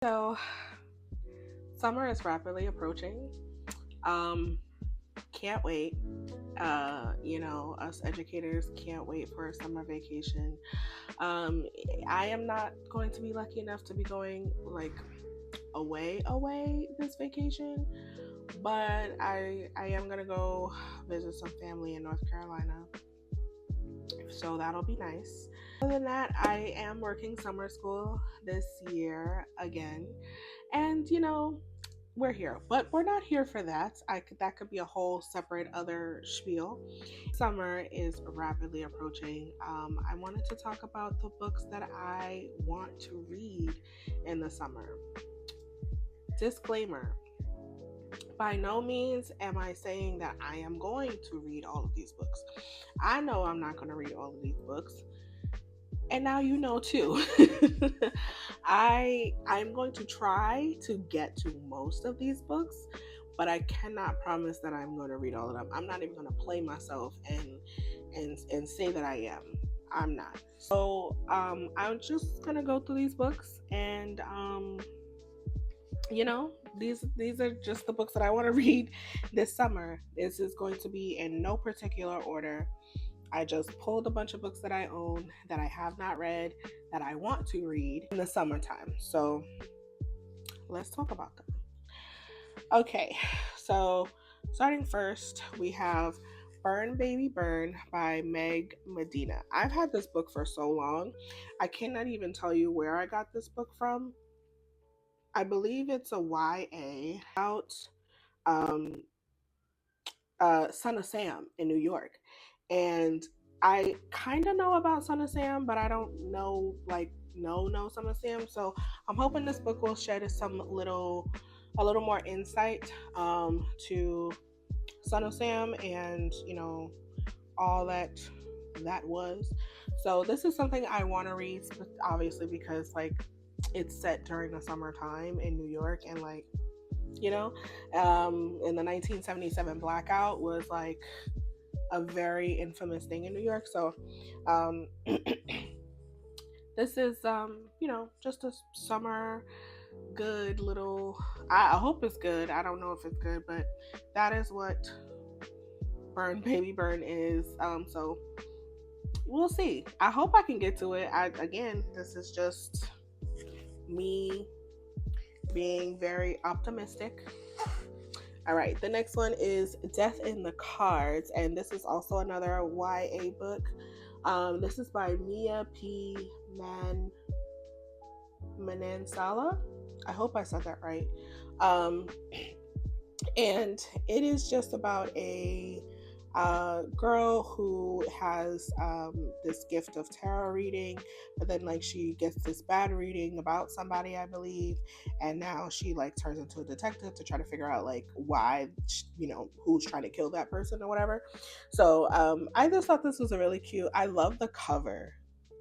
So, summer is rapidly approaching. Um, can't wait. Us educators can't wait for a summer vacation. Um, I am not going to be lucky enough to be going like away this vacation, but I am gonna go visit some family in North Carolina. So that'll be nice. Other than that, I am working summer school this year again. And we're here, but we're not here for that. That could be a whole separate other spiel. Summer is rapidly approaching. I wanted to talk about the books that I want to read in the summer. Disclaimer: by no means am I saying that I am going to read all of these books. I know I'm not going to read all of these books, and now you know too. I'm going to try to get to most of these books, but I cannot promise that I'm going to read all of them. I'm not even going to play myself and say that I am. I'm not. So I'm just gonna go through these books, and these are just the books that I want to read this summer. This is going to be in no particular order. I just pulled a bunch of books that I own that I have not read that I want to read in the summertime. So let's talk about them. Okay, so starting first, we have Burn Baby Burn by Meg Medina. I've had this book for so long, I cannot even tell you where I got this book from. I believe it's a YA about um, Son of Sam in New York. And I kind of know about Son of Sam, but I don't know, no Son of Sam. So I'm hoping this book will shed a little more insight to Son of Sam and, all that was. So this is something I want to read, obviously, because, it's set during the summertime in New York, and, in the 1977 blackout was, a very infamous thing in New York. So this is just a summer good little, I hope it's good. I don't know if it's good, but that is what Burn Baby Burn is. So we'll see. I hope I can get to it. Again, this is just me being very optimistic. All right, the next one is Death in the Cards, and this is also another YA book. This is by Mia P. Manansala. I hope I said that right. And it is just about a girl who has this gift of tarot reading, but then she gets this bad reading about somebody, I believe, and now she turns into a detective to try to figure out why, who's trying to kill that person or whatever. So I just thought this was a really cute. I love the cover.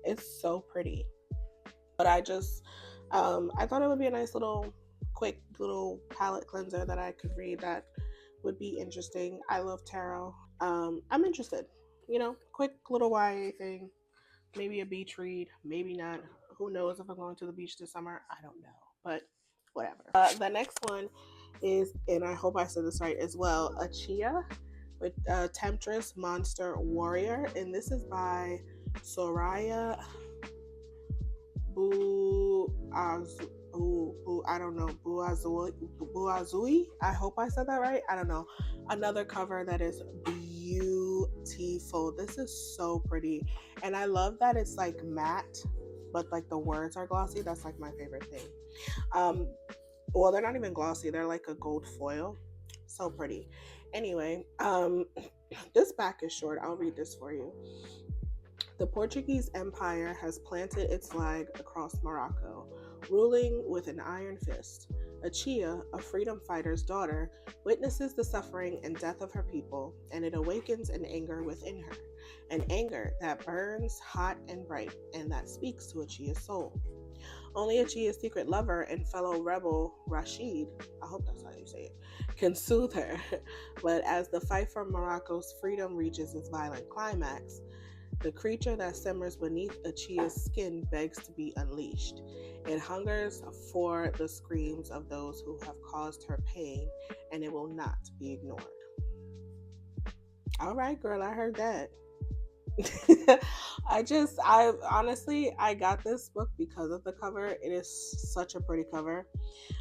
It's so pretty. But I thought it would be a nice little quick little palette cleanser that I could read that would be interesting. I love tarot. I'm interested. Quick little YA thing. Maybe a beach read, maybe not. Who knows if I'm going to the beach this summer? I don't know, but whatever. The next one is, and I hope I said this right as well, Achia with Temptress Monster Warrior, and this is by Soraya Buazui. I hope I said that right. I don't know. Another cover that is beautiful. This is so pretty, and I love that it's matte, but the words are glossy. That's my favorite thing. Well, they're not even glossy. They're a gold foil. So pretty. Anyway, this back is short. I'll read this for you. The Portuguese Empire has planted its flag across Morocco, ruling with an iron fist. Achia, a freedom fighter's daughter, witnesses the suffering and death of her people, and it awakens an anger within her, an anger that burns hot and bright, and that speaks to Achia's soul. Only Achia's secret lover and fellow rebel, Rashid, I hope that's how you say it, can soothe her. But as the fight for Morocco's freedom reaches its violent climax, The creature that simmers beneath a chia's skin begs to be unleashed. It hungers for the screams of those who have caused her pain, and it will not be ignored. All right, girl, I heard that. I honestly, I got this book because of the cover. It is such a pretty cover.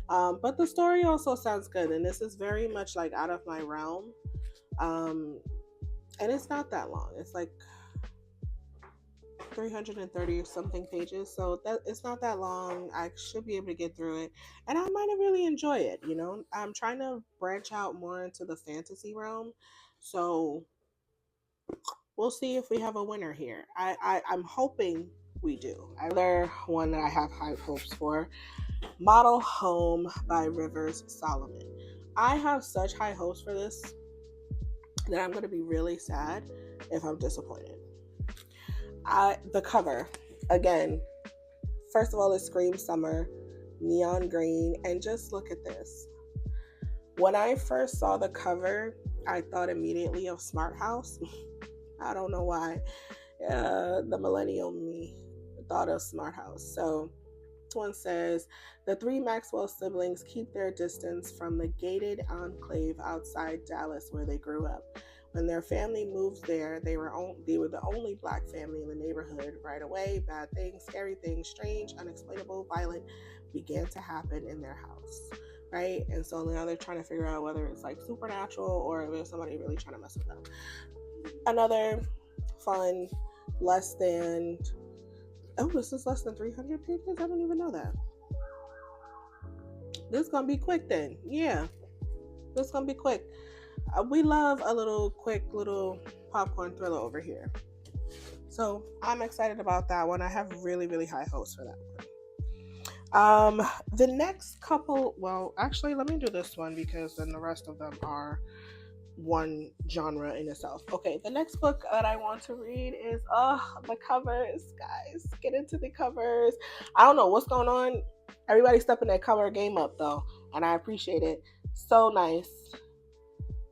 But the story also sounds good, and this is very much like out of my realm. Um, and it's not that long. It's like 330 or something pages, so that it's not that long. I should be able to get through it, and I might really enjoy it. I'm trying to branch out more into the fantasy realm, so we'll see if we have a winner here. I'm hoping we do. Another one that I have high hopes for: Model Home by Rivers Solomon. I have such high hopes for this that I'm going to be really sad if I'm disappointed. The cover, again, first of all, it screams summer, neon green, and just look at this. When I first saw the cover, I thought immediately of Smart House. I don't know why. The millennial me thought of Smart House. So this one says, the three Maxwell siblings keep their distance from the gated enclave outside Dallas where they grew up. When their family moved there, they were the only black family in the neighborhood. Right away, bad things, scary things, strange, unexplainable, violent began to happen in their house. Right? And so now they're trying to figure out whether it's like supernatural or if there's somebody really trying to mess with them. Another fun, less than... Oh, this is less than 300 pages? I didn't even know that. This is going to be quick then. Yeah. This is going to be quick. We love a little quick little popcorn thriller over here. So I'm excited about that one. I have really, really high hopes for that one. The next couple, well, actually, let me do this one because then the rest of them are one genre in itself. Okay, the next book that I want to read is the covers, guys. Get into the covers. I don't know what's going on. Everybody's stepping that cover game up though, and I appreciate it. So nice,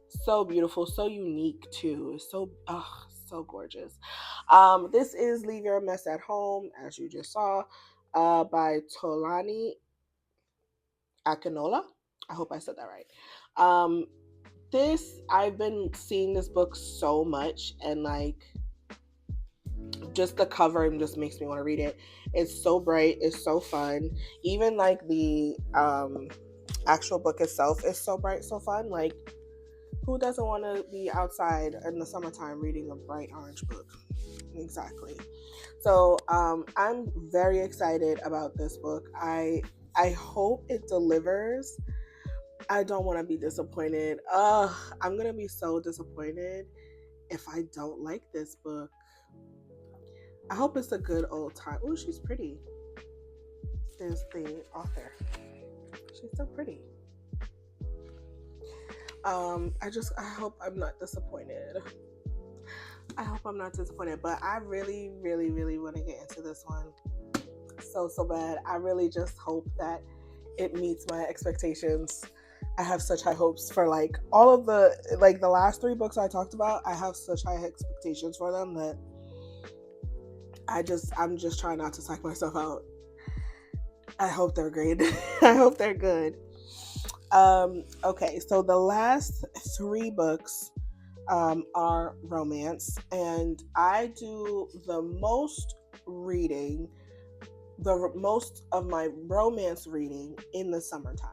so beautiful, so unique too. So gorgeous. This is Leave Your Mess at Home, as you just saw, by Tolani Akinola. I hope I said that right. I've been seeing this book so much, and like just the cover just makes me want to read it. It's so bright, it's so fun. Even like the actual book itself is so bright, so fun. Like, who doesn't want to be outside in the summertime reading a bright orange book? Exactly. So I'm very excited about this book. I hope it delivers. I don't want to be disappointed. I'm going to be so disappointed if I don't like this book. I hope it's a good old time. Oh, she's pretty. There's the author. She's so pretty. I hope I'm not disappointed. But I really, really, really want to get into this one so bad. I really just hope that it meets my expectations. I have such high hopes for like all of the last three books I talked about. I have such high expectations for them that I'm just trying not to psych myself out. I hope they're great. I hope they're good. Okay, so the last three books are romance, and I do the most of my romance reading in the summertime.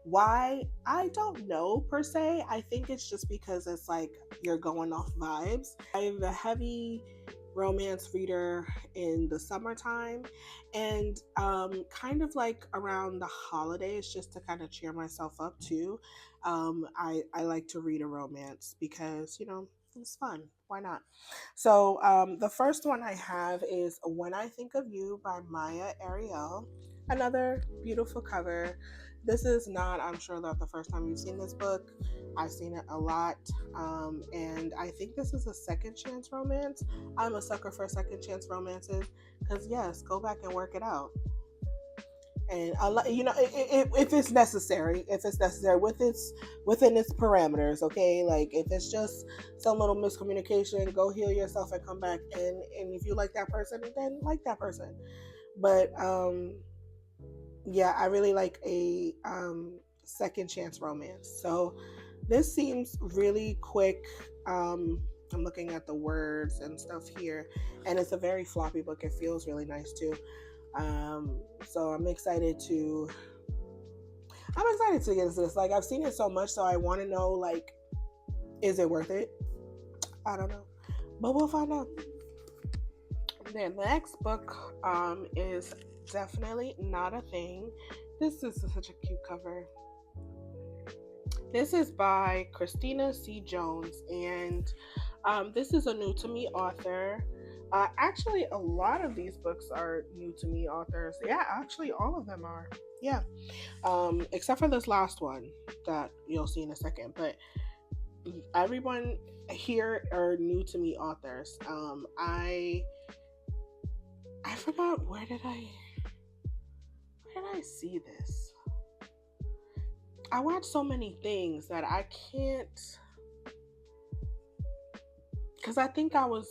Why? I don't know per se. I think it's just because it's like you're going off vibes. I'm a heavy romance reader in the summertime, and kind of like around the holidays, just to kind of cheer myself up too. I like to read a romance because it's fun. Why not? So the first one I have is When I Think of You by Maya Ariel. Another beautiful cover. This is not, I'm sure, not the first time you've seen this book. I've seen it a lot, and I think this is a second chance romance. I'm a sucker for second chance romances because, yes, go back and work it out. And if it's necessary, within its parameters, okay. Like if it's just some little miscommunication, go heal yourself and come back. And if you like that person, then like that person. But yeah, I really like a second chance romance. So this seems really quick. I'm looking at the words and stuff here, and it's a very floppy book. It feels really nice too. So I'm excited to get into this. Like I've seen it so much, so I want to know, like, is it worth it? I don't know, but we'll find out. The next book is definitely not a thing. This is such a cute cover. This is by Christina C. Jones, and this is a new to me author. Actually, a lot of these books are new to me authors. Yeah, actually, all of them are. Yeah, except for this last one that you'll see in a second. But everyone here are new to me authors. I forgot where did I see this? I watch so many things that I can't, because I think I was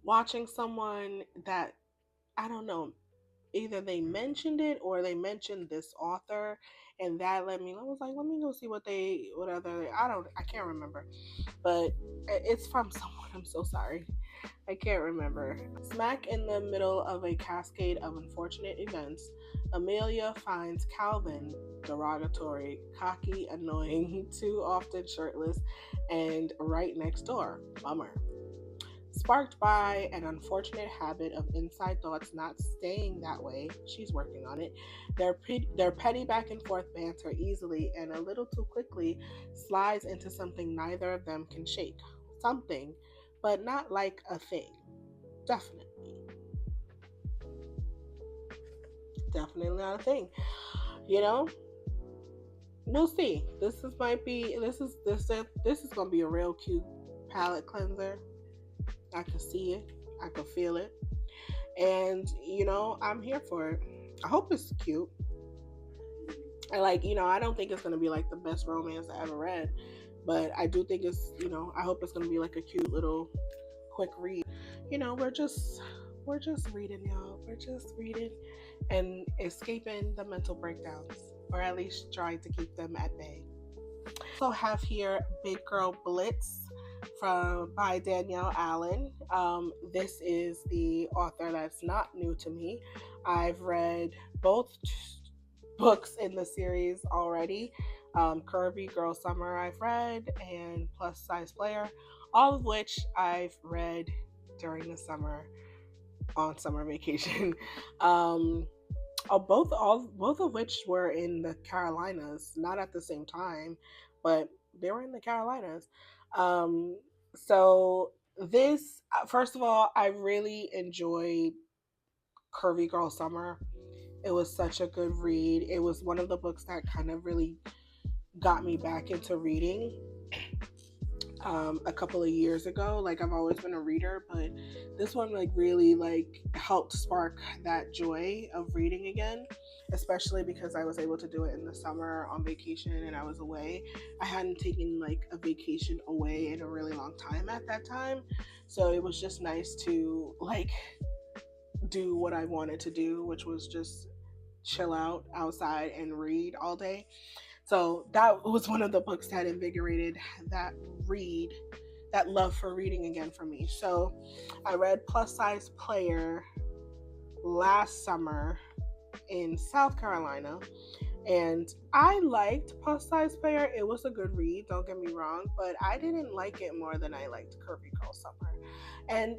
watching someone that, I don't know, either they mentioned it or they mentioned this author, and that led me. I was like, let me go see what other. I can't remember, but it's from someone. I'm so sorry. I can't remember. Smack in the middle of a cascade of unfortunate events, Amelia finds Calvin derogatory, cocky, annoying, too often shirtless, and right next door. Bummer. Sparked by an unfortunate habit of inside thoughts not staying that way, she's working on it. Their petty back and forth banter easily and a little too quickly slides into something neither of them can shake. Something, but not like a thing. Definitely. Definitely not a thing. You know? We'll see. This is gonna be a real cute palette cleanser. I can see it. I can feel it. And I'm here for it. I hope it's cute. And I don't think it's gonna be like the best romance I ever read, but I do think I hope it's gonna be like a cute little quick read. We're just reading, y'all. We're just reading and escaping the mental breakdowns, or at least trying to keep them at bay. Also have here Big Girl Blitz by Danielle Allen. This is the author that's not new to me. I've read both books in the series already. Curvy Girl Summer I've read, and Plus Size Player, all of which I've read during the summer on summer vacation. Both of which were in the Carolinas, not at the same time, but they were in the Carolinas. So this, first of all, I really enjoyed Curvy Girl Summer. It was such a good read. It was one of the books that kind of really got me back into reading. A couple of years ago. Like I've always been a reader, but this one really helped spark that joy of reading again, especially because I was able to do it in the summer on vacation and I was away. I hadn't taken a vacation away in a really long time at that time, so it was just nice to do what I wanted to do, which was just chill out outside and read all day. So that was one of the books that invigorated that love for reading again for me. So I read Plus Size Player last summer in South Carolina, and I liked Plus Size Player. It was a good read, don't get me wrong, but I didn't like it more than I liked Curvy Girl Summer. And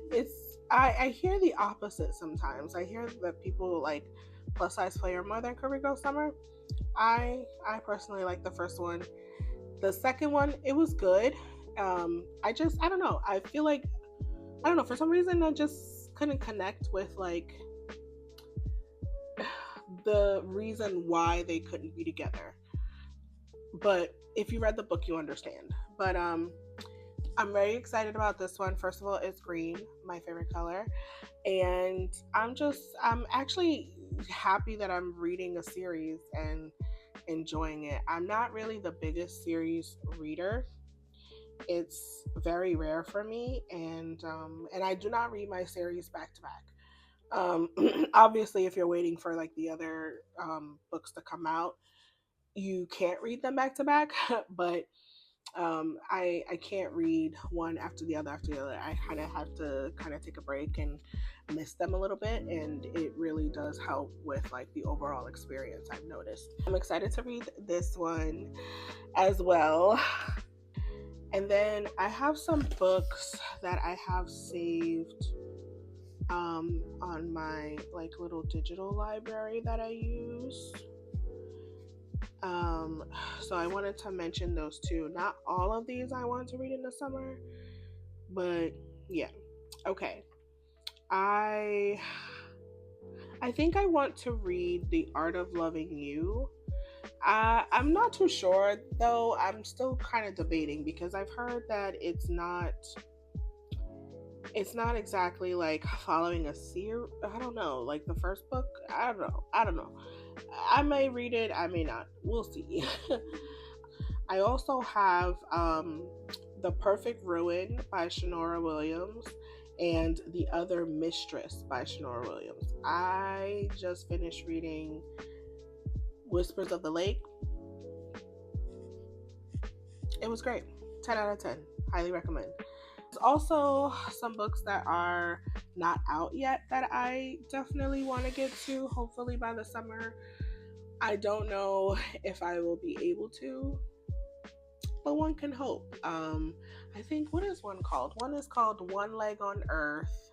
I hear the opposite sometimes. I hear that people like Plus Size Player more than Curvy Girl Summer. I personally like the first one. The second one, it was good. I don't know. I feel like, I don't know, for some reason I just couldn't connect with the reason why they couldn't be together. But if you read the book, you understand. But I'm very excited about this one. First of all, it's green, my favorite color. And I'm actually happy that I'm reading a series and enjoying it. I'm not really the biggest series reader. It's very rare for me, and I do not read my series back to back. Obviously, if you're waiting for like the other books to come out, you can't read them back to back. But I can't read one after the other. I kind of have to kind of take a break and miss them a little bit, and it really does help with like the overall experience, I've noticed. I'm excited to read this one as well. And then I have some books that I have saved on my like little digital library that I use. So I wanted to mention those two. Not all of these I want to read in the summer, but yeah. Okay. I think I want to read The Art of Loving You. I'm not too sure though. I'm still kind of debating because I've heard that it's not exactly like following a series. I don't know, like the first book. I don't know. I may read it, I may not. We'll see. I also have The Perfect Ruin by Shanora Williams and The Other Mistress by Shanora Williams. I just finished reading Whispers of the Lake. It was great. 10 out of 10. Highly recommend. There's also some books that are not out yet that I definitely want to get to, hopefully by the summer. I don't know if I will be able to, but one can hope. I think, what is one called? One is called One Leg on Earth.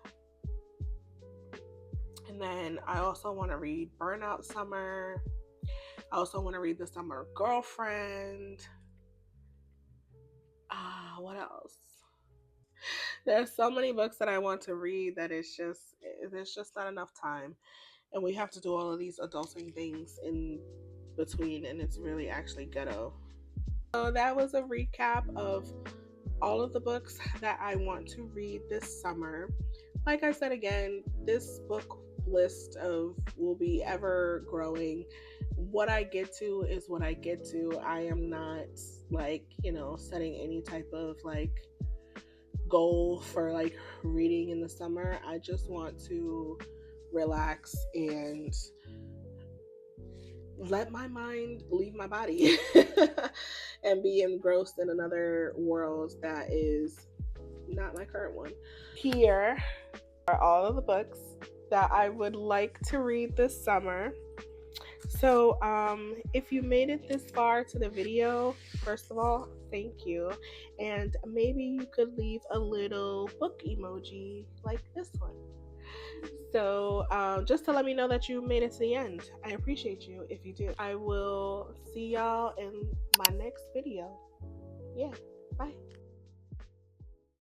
And then I also want to read Burnout Summer. I also want to read The Summer Girlfriend. What else? There's so many books that I want to read that there's just not enough time. And we have to do all of these adulting things in between, and it's really actually ghetto. So that was a recap of all of the books that I want to read this summer. Like I said again, this book list will be ever growing. What I get to is what I get to. I am not like, setting any type of like goal for like reading in the summer. I just want to relax and let my mind leave my body and be engrossed in another world that is not my current one. Here are all of the books that I would like to read this summer. So if you made it this far to the video, first of all, thank you. And maybe you could leave a little book emoji like this one. So just to let me know that you made it to the end. I appreciate you if you do. I will see y'all in my next video. Yeah, bye.